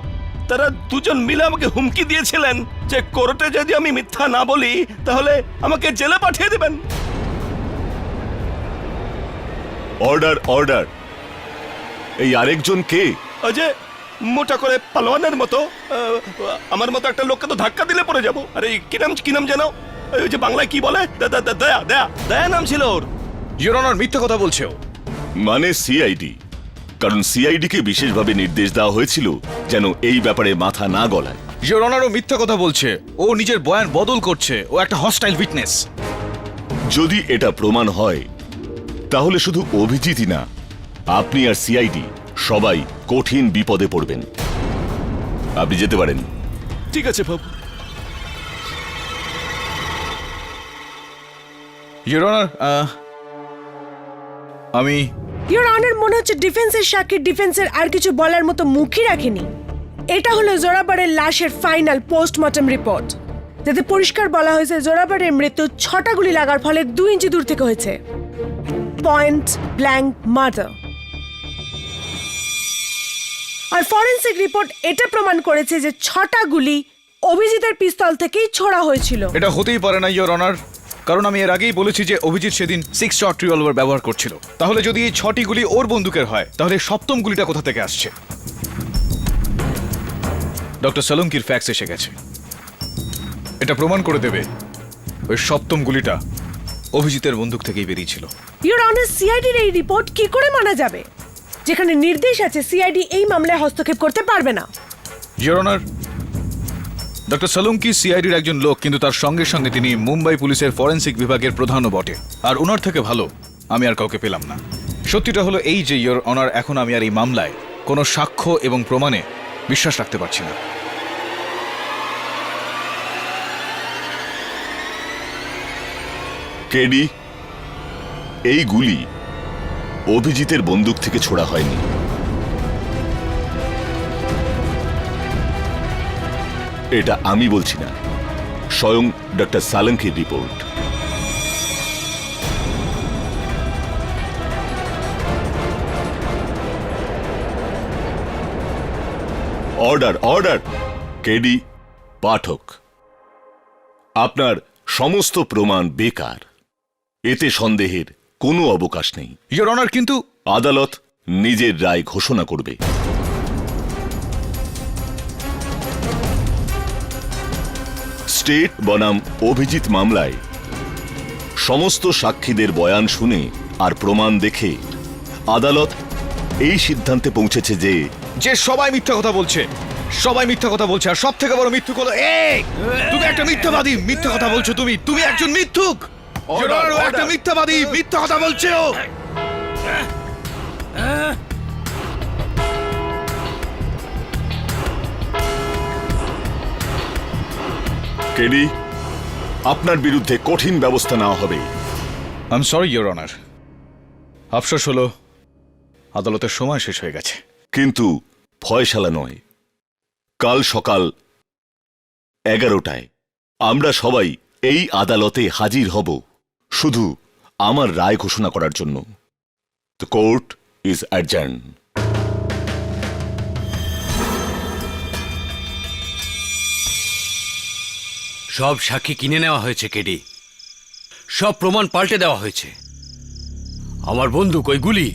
F: তারা দুজন মিলে আমাকে হুমকি দিয়েছিলেন যে কোর্টে যদি আমি মিথ্যা না বলি তাহলে আমাকে জেলে পাঠিয়ে দেবেন।
A: Order order. এই আরেকজন কে?
F: ওই যে মোটা করে পালোয়ানের মতো, আমার মতো একটা লোককে তো ধাক্কা দিলে পড়ে যাবো। আরে কি নাম যেন, ওই যে বাংলায় কি বলে, দয়া দয়া দয়া নাম ছিল ওর।
C: ইওর অনার, মিথ্যা কথা বলছে ও।
A: মানে সিআইডি, কারণ সিআইডি কে বিশেষভাবে নির্দেশ দেওয়া হয়েছিল যেন এই ব্যাপারে মাথা না গলায়।
C: ইওর অনার, ও মিথ্যা কথা বলছে। ও নিজের বয়ান বদল করছে। ও একটা হস্টাইল উইটনেস।
A: যদি এটা প্রমাণ হয় তাহলে শুধু অভিজিৎই না, আপনি আর সিআইডি সবাই কঠিন বিপদে পড়বেন। আপনি যেতে পারেন।
F: ঠিক আছে বাবু।
C: ইওর অনার, আমি
D: ইওর অনার, মনে হচ্ছে ডিফেন্সের সাক্ষী ডিফেন্সের আর কিছু বলার মতো মুখই রাখেনি। এটা হলো জোরাবারের লাশের ফাইনাল পোস্টমর্টম রিপোর্ট, যাতে পরিষ্কার বলা হয়েছে জোরাবারের মৃত্যু 6টা গুলি লাগার ফলে 2 ইঞ্চি দূর থেকে হয়েছে। Point blank murder. আর ফরেনসিক রিপোর্ট এটা প্রমাণ করেছে যে 6টা গুলি অভিজিতের পিস্তল থেকেই ছোড়া হয়েছিল।
C: এটা হতেই পারে না ইওর অনার, কারণ আমি এর আগেই বলেছি যে অভিজিৎ সেদিন 6 শট রিভলভার ব্যবহার করছিল। তাহলে যদি এই 6টি গুলি ওর বন্দুকের হয়, তাহলে 7ম গুলিটা কোথা থেকে আসছে? ডক্টর সালুঙ্কির ফ্যাক্স এসে গেছে, এটা প্রমাণ করে দেবে ওই 7ম গুলিটা অভিজিতের বন্দুক থেকেই বেরিয়েছিল।
D: ইওর অনার, সিআইডির এই রিপোর্ট কি করে মানা যাবে, যেখানে নির্দেশ আছে সিআইডি এই মামলায় হস্তক্ষেপ করতে পারবে না?
C: ইওর অনার, ডক্টর সালুঙ্কি সিআইডির একজন লোক, কিন্তু তার সঙ্গে সঙ্গে তিনি মুম্বাই পুলিশের ফরেনসিক বিভাগের প্রধানও বটে। আর ওনার থেকে ভালো আমি আর কাউকে পেলাম না। সত্যিটা হলো এই যে ইওর অনার, এখন আমি আর এই মামলায় কোনো সাক্ষ্য এবং প্রমাণে বিশ্বাস রাখতে পারছি না।
A: কেডি, এই গুলি অভিজিতের বন্দুক থেকে ছোড়া হয়নি। এটা আমি বলছি না, স্বয়ং ডক্টর সালঙ্কির রিপোর্ট। Order order. কেডি পাঠক, আপনার সমস্ত প্রমাণ বেকার, এতে সন্দেহের কোনো অবকাশ নেই।
C: ইওর অনার, কিন্তু
A: আদালত নিজের রায় ঘোষণা করবে। স্টেট বনাম অভিজিৎ মামলায় সমস্ত সাক্ষীদের বয়ান শুনে আর প্রমাণ দেখে আদালত এই সিদ্ধান্তে পৌঁছেছে যে
C: সবাই মিথ্যা কথা বলছে, সবাই মিথ্যা কথা বলছে। আর সব থেকে বড় মিথ্যুক হলো এই, তুমি একটা মিথ্যাবাদী। মিথ্যা কথা বলছো তুমি একজন মিথ্যুক। ইওর অনার, ও একটা মিথ্যাবাদী, মিথ্যা কথা বলছে ও।
A: কেডি, আপনার বিরুদ্ধে কঠিন ব্যবস্থা নেওয়া হবে।
C: I am sorry your honour. আফসোস হলো আদালতের সময় শেষ হয়ে গেছে।
A: কিন্তু ফয়সালা নয়, কাল সকাল 11টায় আমরা সবাই এই আদালতে হাজির হব শুধু আমার রায় ঘোষণা করার জন্য। The court is adjourn.
B: সব সাক্ষী কিনে নেওয়া হয়েছে কেডি, সব প্রমাণ পাল্টে দেওয়া হয়েছে। আমার বন্দুক, ওই গুলি,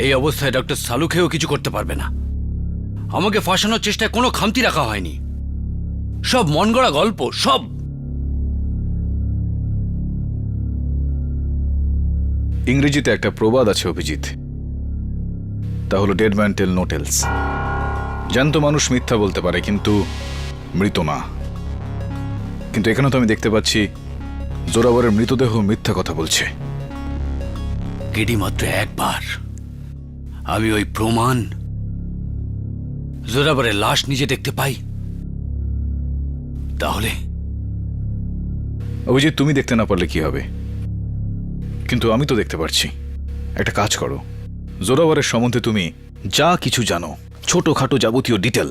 B: এই অবস্থায় ডক্টর সালুকেও কিছু করতে পারবে না। আমাকে ফাঁসানোর চেষ্টায় কোনো খামতি রাখা হয়নি, সব মন গড়া গল্প, সব।
C: ইংরেজিতে একটা প্রবাদ আছে অভিজিৎ, তা হলো ডেড ম্যান টেল নো টেলস। জ্যান্ত মানুষ মিথ্যা বলতে পারে, কিন্তু মৃত না। কিন্তু এখানে তো আমি দেখতে পাচ্ছি জোরাবরের মৃতদেহ মিথ্যা কথা বলছে।
B: কেডি, মাত্র একবার আমি ওই প্রমাণ জোরাবরের লাশ নিজে দেখতে পাই, তাহলে
C: অভিজিৎ, তুমি দেখতে না পারলে কি হবে? কিন্তু আমি তো দেখতে পারছি। একটা কাজ করো, জোরাবরের সম্বন্ধে তুমি যা কিছু জানো, ছোটখাটো যাবতীয় ডিটেল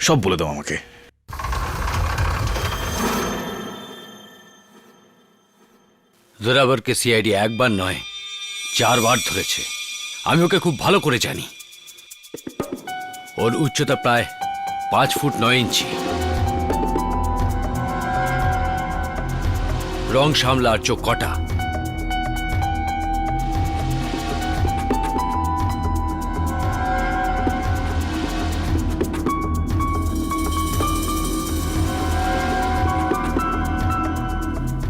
C: সব বলে দাও আমাকে।
B: জোরাবরকে সিআইডি একবার নয় 4 বার ধরেছে। আমি ওকে খুব ভালো করে জানি। ওর উচ্চতা প্রায় 5 ফুট 9 ইঞ্চি, রং সামলা আর চোখ কটা।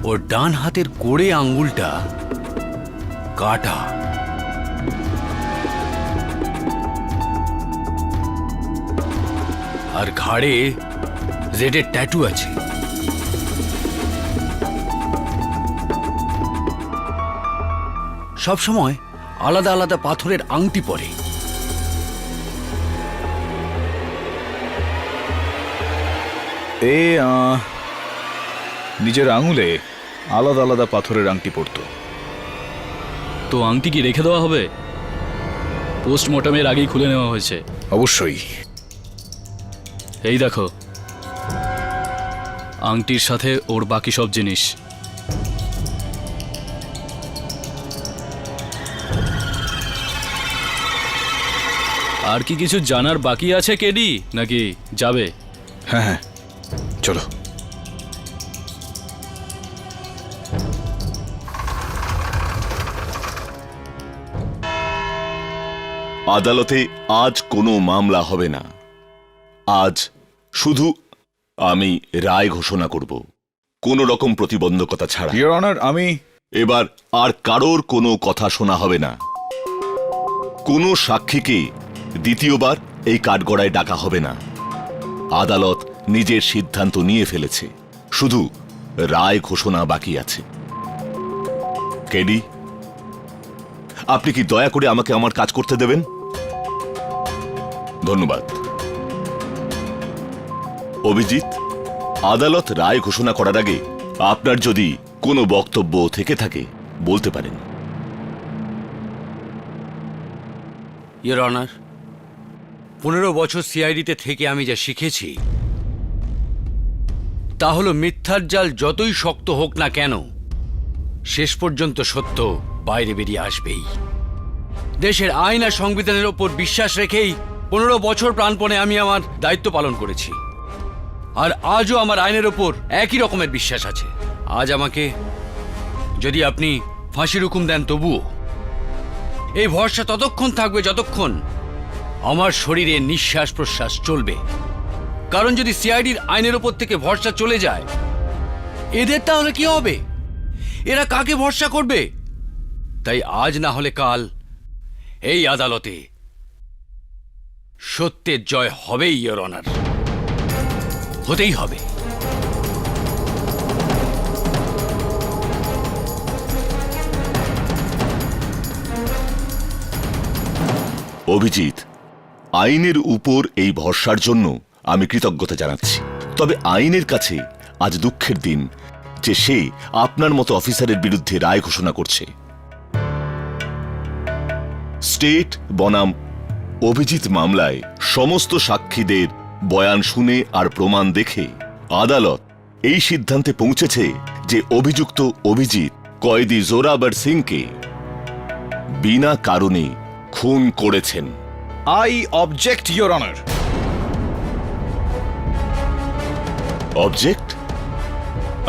B: ওর ডান হাতের কোড়ে আঙ্গুলটা কাটা। আর ঘাড়ে জেডের ট্যাটু আছে। সবসময় আলাদা আলাদা পাথরের আংটি পরে।
C: নিজের আঙুলে আলাদা আলাদা পাথরের আংটি পরতো।
G: তো আংটি কি রেখে দেওয়া হবে? পোস্টমর্টমের আগেই খুলে নেওয়া হয়েছে।
C: অবশ্যই।
G: এই দেখো, আংটির সাথে ওর বাকি সব জিনিস। আর কি কিছু জানার বাকি আছে কেডি, নাকি যাবে?
C: হ্যাঁ হ্যাঁ, চলো।
A: আদালতে আজ কোনো মামলা হবে না। আজ শুধু আমি রায় ঘোষণা করব, কোনো রকম প্রতিবন্ধকতা ছাড়া।
C: ইওর অনার, আমি
A: এবার আর কারোর কোনো কথা শোনা হবে না। কোনো সাক্ষীকে দ্বিতীয়বার এই কাঠগড়ায় ডাকা হবে না। আদালত নিজের সিদ্ধান্ত নিয়ে ফেলেছে, শুধু রায় ঘোষণা বাকি আছে। কেডি, আপনি কি দয়া করে আমাকে আমার কাজ করতে দেবেন? ধন্যবাদ। অভিজিৎ, আদালত রায় ঘোষণা করার আগে আপনার যদি কোনো বক্তব্য থেকে থাকে বলতে পারেন।
B: ইওর অনার, 15 বছর সিআইডিতে থেকে আমি যা শিখেছি তা হলো মিথ্যার জাল যতই শক্ত হোক না কেন, শেষ পর্যন্ত সত্য বাইরে বেরিয়ে আসবেই। দেশের আইন আর সংবিধানের ওপর বিশ্বাস রেখেই 15 বছর প্রাণপণে আমি আমার দায়িত্ব পালন করেছি। আর আজও আমার আইনের ওপর একই রকমের বিশ্বাস আছে। আজ আমাকে যদি আপনি ফাঁসির হুকুম দেন, তবুও এই ভরসা ততক্ষণ থাকবে যতক্ষণ আমার শরীরে নিঃশ্বাস প্রশ্বাস চলবে। কারণ যদি সিআইডির আইনের ওপর থেকে ভরসা চলে যায়, এদের তাহলে কি হবে? এরা কাকে ভরসা করবে? তাই আজ না হলে কাল এই আদালতে সত্যের জয় হবেই, ইওর অনার, হতেই হবে।
A: অভিজিৎ, আইনের উপর এই ভরসার জন্য আমি কৃতজ্ঞতা জানাচ্ছি। তবে আইনের কাছে আজ দুঃখের দিন যে সে আপনার মতো অফিসারের বিরুদ্ধে রায় ঘোষণা করছে। স্টেট বনাম অভিজিৎ মামলায় সমস্ত সাক্ষীদের বয়ান শুনে আর প্রমাণ দেখে আদালত এই সিদ্ধান্তে পৌঁছেছে যে অভিযুক্ত অভিজিৎ কয়েদি জোরাবর সিংকে বিনা কারণে খুন করেছেন।
C: I object, your honour.
A: Object?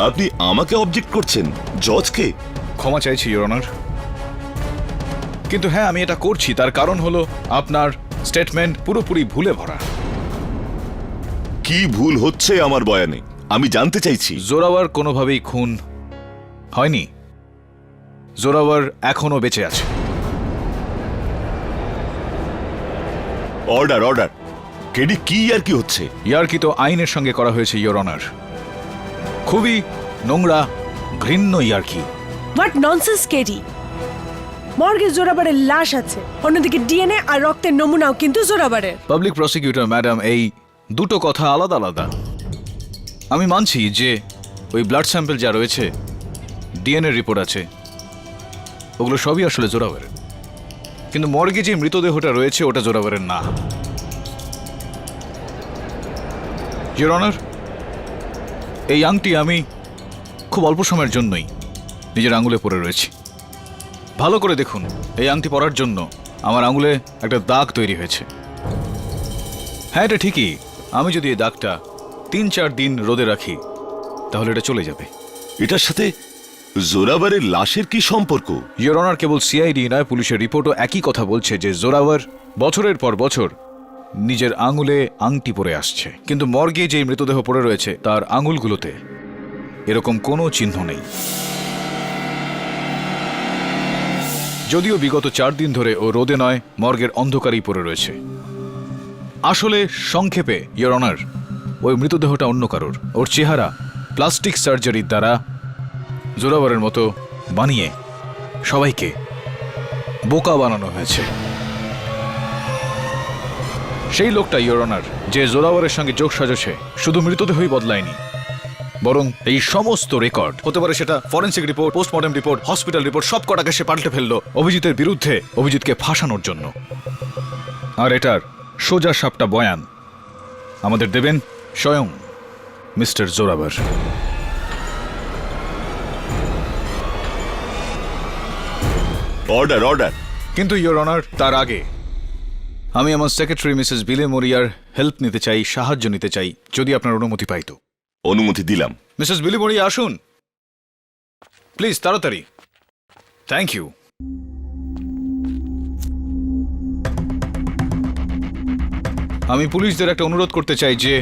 A: আপনি আমাকে অবজেক্ট করছেন, জজকে?
C: ক্ষমা চাইছি, ইওর অনার। কিন্তু হ্যাঁ, আমি এটা করছি, তার কারণ হলো আপনার স্টেটমেন্ট পুরোপুরি ভুলে ভরা।
A: কি ভুল হচ্ছে আমার বয়ানে আমি জানতে চাইছি।
C: জোরাওয়ার কোনোভাবেই খুন হয়নি। জোরাওয়ার এখনো বেঁচে আছে।
A: Order, order. কেডি কি আর কি হচ্ছে?
C: ইয়ার্কি তো আইনের সঙ্গে করা হয়েছে ইয়োর অনার। খুবই নোংরা, ঘৃণ্য ইয়ার্কি।
D: What nonsense KD! মর্গে জোরাবারের লাশ আছে, অন্যদিকে ডিএনএ আর রক্তের নমুনাও কিন্তু জোরাবারের।
C: পাবলিক প্রসিকিউটর ম্যাডাম, এই দুটো কথা আলাদা আলাদা। আমি মানছি যে ওই ব্লাড স্যাম্পল যা রয়েছে, ডিএনএ রিপোর্ট আছে, ওগুলো সবই আসলে জোরাবারের। কিন্তু মর্গে যে মৃতদেহটা রয়েছে ওটা জোরাবারের না। ইয়োর অনার, এই আংটি আমি খুব অল্প সময়ের জন্যই নিজের আঙুলে পরে রয়েছি। ভালো করে দেখুন, এই আংটি পরার জন্য আমার আঙুলে একটা দাগ তৈরি হয়েছে। হ্যাঁ, এটা ঠিকই, আমি যদি এই দাগটা 3-4 দিন রোদে রাখি তাহলে এটা চলে যাবে।
A: এটার সাথে জোরাবারের লাশের কি সম্পর্ক?
C: ইয়োর অনার, কেবল সিআইডি নয়, পুলিশের রিপোর্টও একই কথা বলছে যে জোরাবার বছরের পর বছর নিজের আঙুলে আংটি পরে আসছে, কিন্তু মর্গে যে মৃতদেহ পড়ে রয়েছে তার আঙুলগুলোতে এরকম কোনো চিহ্ন নেই। যদিও বিগত 4 দিন ধরে ও রোদে নয়, মর্গের অন্ধকারেই পড়ে রয়েছে। আসলে সংক্ষেপে ইয়োর অনার, ওই মৃতদেহটা অন্য কারোর। ওর চেহারা প্লাস্টিক সার্জারির দ্বারা জোরাবারের মতো বানিয়ে সবাইকে বোকা বানানো হয়েছে। সেই লোকটা ইয়োর অনার যে জোরাবারের সঙ্গে যোগ সাজছে, শুধু মৃতদেহই বদলায়নি, বরং এই সমস্ত রেকর্ড, হতে পারে সেটা forensic report, postmortem report, hospital report, সব কটাকে সে পাল্টে ফেললো অভিজিতের বিরুদ্ধে, অভিজিৎকে ফাঁসানোর জন্য। আর এটার সোজা সাপটা বয়ান আমাদের দেবেন স্বয়ং মিস্টার জোরাবার।
A: Order, order.
C: কিন্তু ইয়োর অনার, তার আগে আমি আমার সেক্রেটারি মিসেস বিলে মরিয়ার হেল্প নিতে চাই, সাহায্য নিতে চাই, যদি আপনার অনুমতি পাইতো।
A: অনুমতি দিলাম।
C: মিসেস বিলে মরিয়া, আসুন প্লিজ, তাড়াতাড়ি। Thank you. আমি পুলিশদের একটা অনুরোধ করতে চাই যে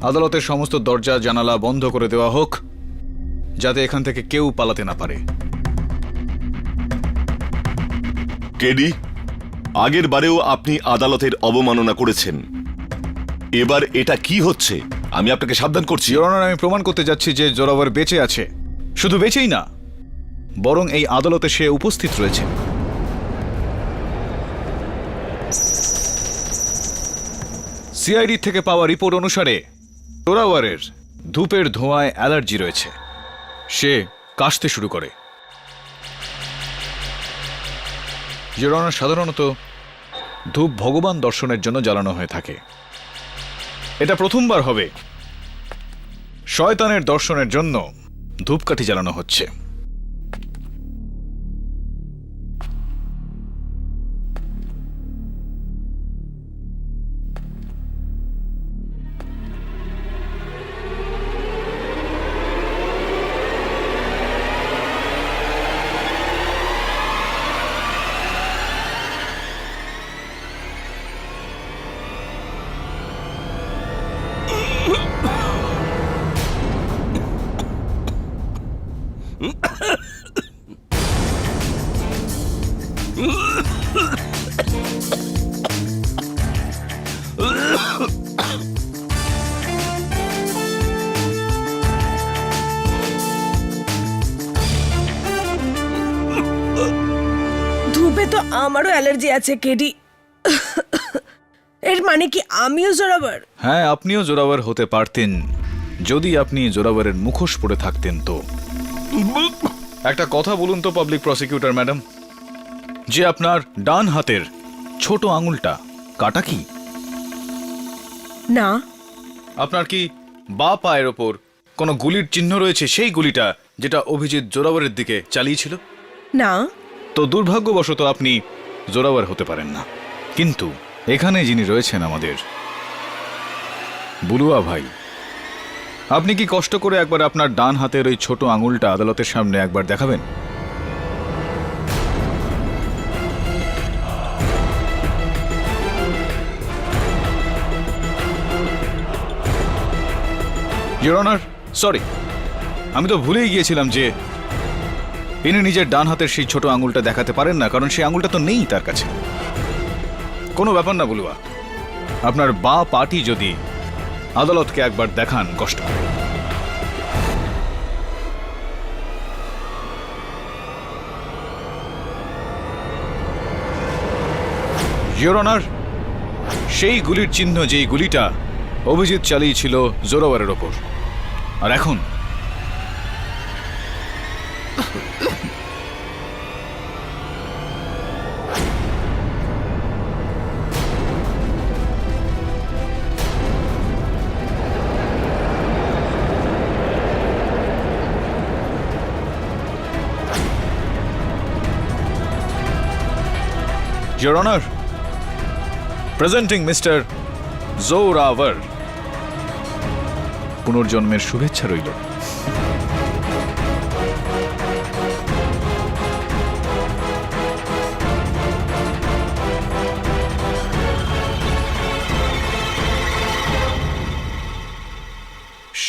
C: আদালতের সমস্ত দরজা জানালা বন্ধ করে দেওয়া হোক, যাতে এখান থেকে কেউ পালাতে না পারে।
A: কেডি, আগের বারেও আপনি আদালতের অবমাননা করেছেন, এবার এটা কি হচ্ছে? আমি আপনাকে সাবধান করছি।
C: ইয়োর অনার, আমি প্রমাণ করতে যাচ্ছি যে জোরাবার বেঁচে আছে। শুধু বেঁচেই না, বরং এই আদালতে সে উপস্থিত রয়েছে। সিআইডি থেকে পাওয়া রিপোর্ট অনুসারে জোরাবারের ধূপের ধোঁয়ায় অ্যালার্জি রয়েছে। সে কাশতে শুরু করে। ইয়োর অনার, সাধারণত ধূপ ভগবান দর্শনের জন্য জ্বালানো হয়ে থাকে। এটা প্রথমবার হবে শয়তানের দর্শনের জন্য ধূপকাঠি জ্বালানো হচ্ছে।
D: ধূপে তো আমারও অ্যালার্জি আছে কেডি। এর মানে কি আমিও জোরাবার?
C: হ্যাঁ, আপনিও জোরাবার হতে পারতেন যদি আপনি জোরাবারের মুখোশ পরে থাকতেন। তো একটা কথা বলুন তো পাবলিক প্রসিকিউটর ম্যাডাম, যে আপনার ডান হাতের ছোট আঙুলটা কাটা কি?
D: না।
C: আপনার কি বা পায়ের ওপর কোনো গুলির চিহ্ন রয়েছে, সেই গুলিটা যেটা অভিজিৎ জোরাবারের দিকে চালিয়েছিল?
D: না।
C: তো দুর্ভাগ্যবশত আপনি জোরাবার হতে পারেন না। কিন্তু এখানে যিনি রয়েছেন আমাদের বুলুয়া ভাই, আপনি কি কষ্ট করে একবার আপনার ডান হাতের ওই ছোট আঙুলটা আদালতের সামনে একবার দেখাবেন? ইয়োর অনার, সরি, আমি তো ভুলেই গিয়েছিলাম যে ইনি নিজের ডান হাতের সেই ছোট আঙুলটা দেখাতে পারেন না, কারণ সেই আঙুলটা তো নেই তার কাছে। কোনো ব্যাপার না বুলুয়া, আপনার বা পাটি যদি আদালতকে একবার দেখান কষ্ট হবে। ইওর অনার, সেই গুলির চিহ্ন যেই গুলিটা অভিজিৎ চালিয়েছিল জোরাওয়ারের ওপর, আর এখন Your Honor, presenting Mr. Zorawar. পুনর্জন্মের শুভেচ্ছা রইল।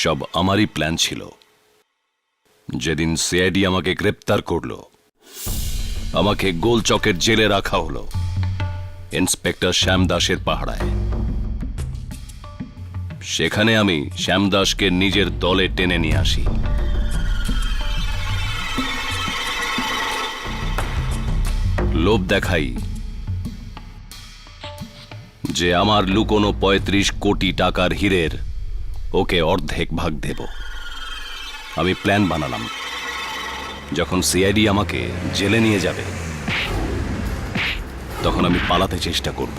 B: সব আমারই প্ল্যান ছিল। যেদিন সিআইডি আমাকে গ্রেপ্তার করলো, আমাকে গোলচকের জেলে রাখা হলো ইন্সপেক্টর শ্যাম দাসের পাহারায়। সেখানে আমি শ্যাম দাসকে নিজের দলে টেনে নিয়ে আসি। লোভ দেখাই যে আমার লুকোনো ৩৫ কোটি টাকার হীরের ওকে অর্ধেক ভাগ দেব। আমি প্ল্যান বানালাম, যখন সিআইডি আমাকে জেলে নিয়ে যাবে তখন আমি পালাতে চেষ্টা করব।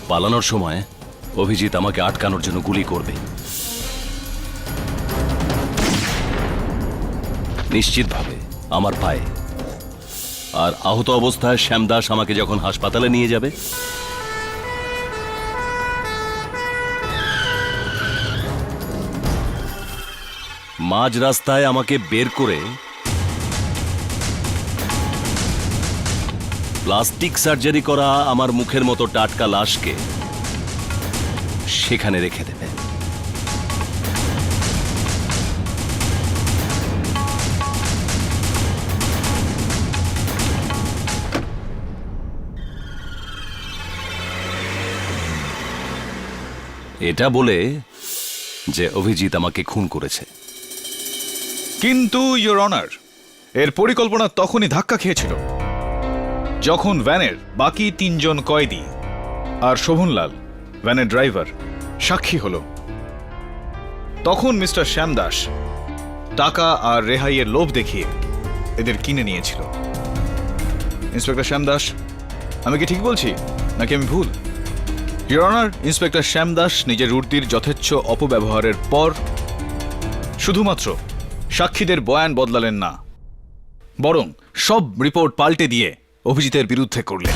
B: পালানোর সময় অভিজিৎ আমাকে আটকানোর জন্য গুলি করবে। নিশ্চিতভাবে আমার পায়ে। আর আহত অবস্থায় শ্যামদাস আমাকে যখন হাসপাতালে নিয়ে যাবে, মাঝ রাস্তায় আমাকে বের করে প্লাস্টিক সার্জারি করা আমার মুখের মতো টাটকা লাশকে সেখানে রেখে দেবে। এটা বলে যে অভিজিৎ আমাকে খুন করেছে।
C: কিন্তু ইওর অনার, এর পরিকল্পনা তখনই ধাক্কা খেয়েছিল যখন ভ্যানের বাকি ৩ জন কয়েদি আর শোভনলাল, ভ্যানের ড্রাইভার, সাক্ষী হলো। তখন মিস্টার শ্যাম দাস টাকা আর রেহাইয়ের লোভ দেখিয়ে এদের কিনে নিয়েছিল। ইন্সপেক্টর শ্যাম দাস, আমি কি ঠিক বলছি নাকি আমি ভুল? ইওর অনার, ইন্সপেক্টর শ্যাম দাস নিজের উর্দির যথেচ্ছ অপব্যবহারের পর শুধুমাত্র সাক্ষীদের বয়ান বদলালেন না, বরং সব রিপোর্ট পাল্টে দিয়ে অভিজিতের বিরুদ্ধে করলেন।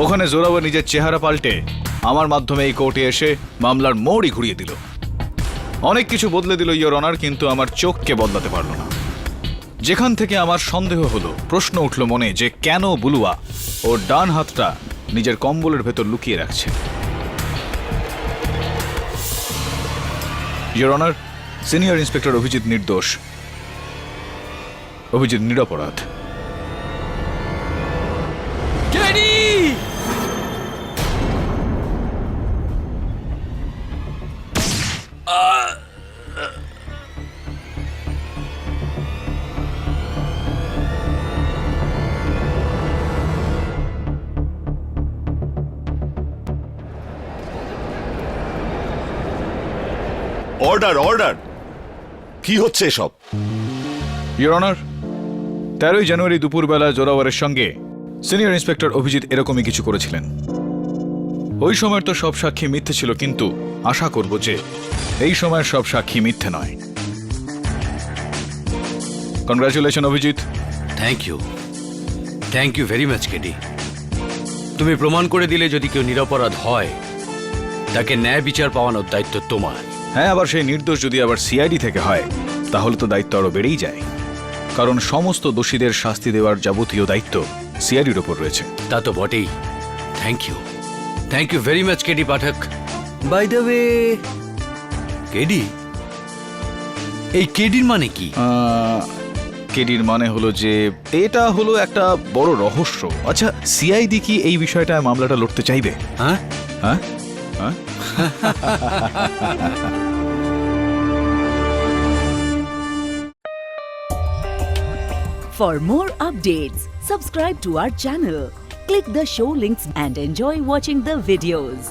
C: ওখানে জোরাওয়ার নিজের চেহারা পাল্টে আমার মাধ্যমে এই কোর্টে এসে মামলার মোড়ই ঘুরিয়ে দিল। অনেক কিছু বদলে দিল ইওর অনার, কিন্তু আমার চোখকে বদলাতে পারল না। যেখান থেকে আমার সন্দেহ হলো, প্রশ্ন উঠল মনে যে কেন বুলুয়া ওর ডান হাতটা নিজের কম্বলের ভেতর লুকিয়ে রাখছে। Your honour, senior inspector Abhijit নির্দোষ। অভিজিৎ নিরপরাধ।
A: Order, order! কি হচ্ছে এসব?
C: ইওর অনার, 13ই জানুয়ারি দুপুরবেলা জোরাওয়ারের সঙ্গে সিনিয়র ইন্সপেক্টর অভিজিৎ এরকমই কিছু করেছিলেন। ওই সময়ের তো সব সাক্ষী মিথ্যে ছিল, কিন্তু আশা করব যে এই সময়ের সব সাক্ষী মিথ্যে নয়। Congratulation Abhijit.
B: Thank you very much KD. তুমি প্রমাণ করে দিলে যদি কেউ নিরপরাধ হয় তাকে ন্যায় বিচার পাওয়ানোর দায়িত্ব তোমার।
C: হ্যাঁ, আবার সেই নির্দোষ যদি আবার সিআইডি থেকে হয় তাহলে তো দায়িত্ব আরো বেড়েই যায়, কারণ সমস্ত দোষীদের শাস্তি দেওয়ার যাবতীয় দায়িত্ব সিআইডির ওপর রয়েছে।
B: তা তো বটেই। Thank you very much KD Pathak. By the way, KD, এই কেডির মানে কি?
C: কেডির মানে হলো যে এটা হলো একটা বড় রহস্য। আচ্ছা, সিআইডি কি এই বিষয়টায় মামলাটা লড়তে চাইবে?
B: হ্যাঁ
C: হ্যাঁ হ্যাঁ
H: For more updates, subscribe to our channel, click the show links and enjoy watching the videos.